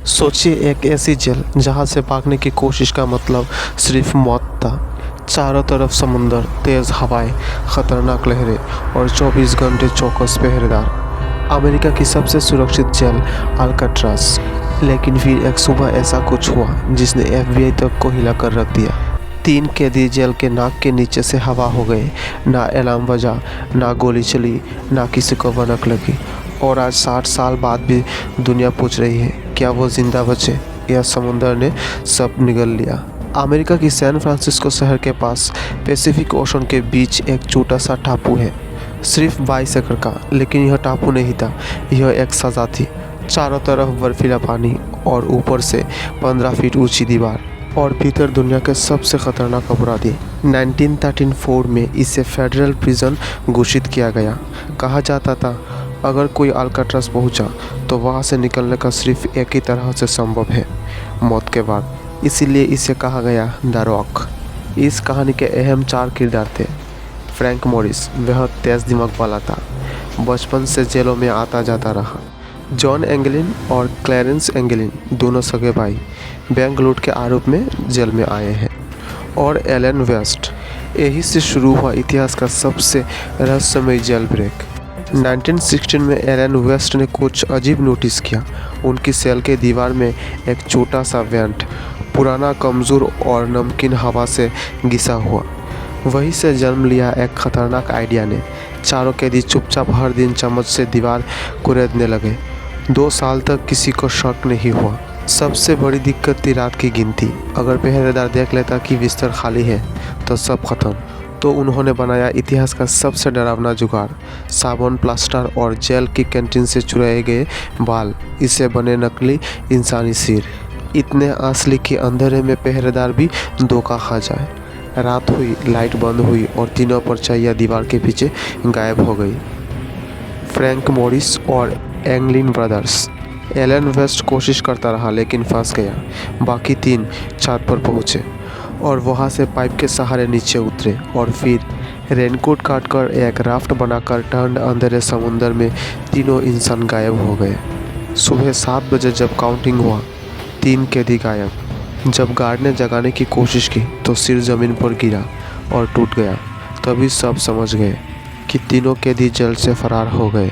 सोचिए एक ऐसी जेल जहां से भागने की कोशिश का मतलब सिर्फ मौत था। चारों तरफ समुंदर, तेज़ हवाएं, खतरनाक लहरें और 24 घंटे चौकस पहरेदार। अमेरिका की सबसे सुरक्षित जेल अल्काट्राज। लेकिन फिर एक सुबह ऐसा कुछ हुआ जिसने FBI तक को हिला कर रख दिया। 3 कैदी जेल के नाक के नीचे से हवा हो गए। ना अलार्म बजा, ना गोली चली, ना किसी को भनक लगी। और आज 60 साल बाद भी दुनिया पूछ रही है, क्या वो जिंदा बचे या समुंदर ने सब निगल लिया। अमेरिका की सैन फ्रांसिस्को शहर के पास पैसिफिक ओशन के बीच एक छोटा सा टापू है, सिर्फ 22 एकड़ का। लेकिन यह टापू नहीं था, यह एक सज़ा थी। चारों तरफ बर्फीला पानी और ऊपर से 15 फीट ऊंची दीवार और भीतर दुनिया के सबसे खतरनाक अपराधी। 1934 में इसे फेडरल प्रिजन घोषित किया गया। कहा जाता था अगर कोई अल्काट्राज पहुंचा तो वहां से निकलने का सिर्फ एक ही तरह से संभव है, मौत के बाद। इसीलिए इसे कहा गया द रॉक। इस कहानी के अहम 4 किरदार थे। फ्रैंक मॉरिस, वह तेज दिमाग वाला था, बचपन से जेलों में आता जाता रहा। जॉन एंगलिन और क्लैरेंस एंगलिन, दोनों सगे भाई, बैंक लूट के आरोप में जेल में आए हैं। और एलन वेस्ट, यही से शुरू हुआ इतिहास का सबसे रहस्यमय जेल ब्रेक। 1916 में एलन वेस्ट ने कुछ अजीब नोटिस किया। उनकी सेल के दीवार में एक छोटा सा वेंट, पुराना, कमज़ोर और नमकीन हवा से घिसा हुआ। वहीं से जन्म लिया एक खतरनाक आइडिया ने। चारों कैदी चुपचाप हर दिन चम्मच से दीवार कुरेदने लगे। 2 साल तक किसी को शक नहीं हुआ। सबसे बड़ी दिक्कत थी रात की गिनती। अगर पहरेदार देख लेता कि बिस्तर खाली है तो सब खत्म। तो उन्होंने बनाया इतिहास का सबसे डरावना जुगाड़, साबुन, प्लास्टर और जेल की कैंटीन से चुराए गए बाल, इससे बने नकली इंसानी सिर, इतने असली कि अंधेरे में पहरेदार भी धोखा खा जाए। रात हुई, लाइट बंद हुई और तीनों परछाइयाँ दीवार के पीछे गायब हो गई। फ्रैंक मॉरिस और एंगलिन ब्रदर्स। एलन वेस्ट कोशिश करता रहा लेकिन फंस गया। बाकी 3 छत पर पहुँचे और वहाँ से पाइप के सहारे नीचे उतरे और फिर रेनकोट काटकर एक राफ्ट बनाकर ठंड अंधेरे समुंदर में तीनों इंसान गायब हो गए। सुबह 7 बजे जब काउंटिंग हुआ, 3 कैदी गायब। जब गार्ड ने जगाने की कोशिश की तो सिर जमीन पर गिरा और टूट गया। तभी सब समझ गए कि तीनों कैदी जेल से फरार हो गए।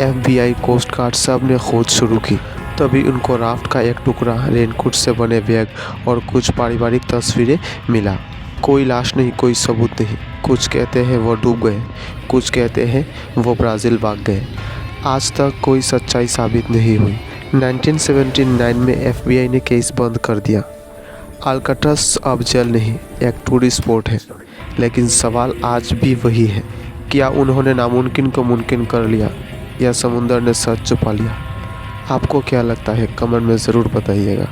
FBI, कोस्ट गार्ड सब ने खोज शुरू की। तभी उनको राफ्ट का एक टुकड़ा, रेनकोट से बने बैग और कुछ पारिवारिक तस्वीरें मिला। कोई लाश नहीं, कोई सबूत नहीं। कुछ कहते हैं वो डूब गए, कुछ कहते हैं वो ब्राज़ील भाग गए। आज तक कोई सच्चाई साबित नहीं हुई। 1979 में FBI ने केस बंद कर दिया। अल्काट्राज अब जेल नहीं, एक टूरिस्ट स्पॉट है। लेकिन सवाल आज भी वही है, क्या उन्होंने नामुमकिन को मुमकिन कर लिया या समुंदर ने सच छुपा लिया? आपको क्या लगता है, कमेंट में ज़रूर बताइएगा।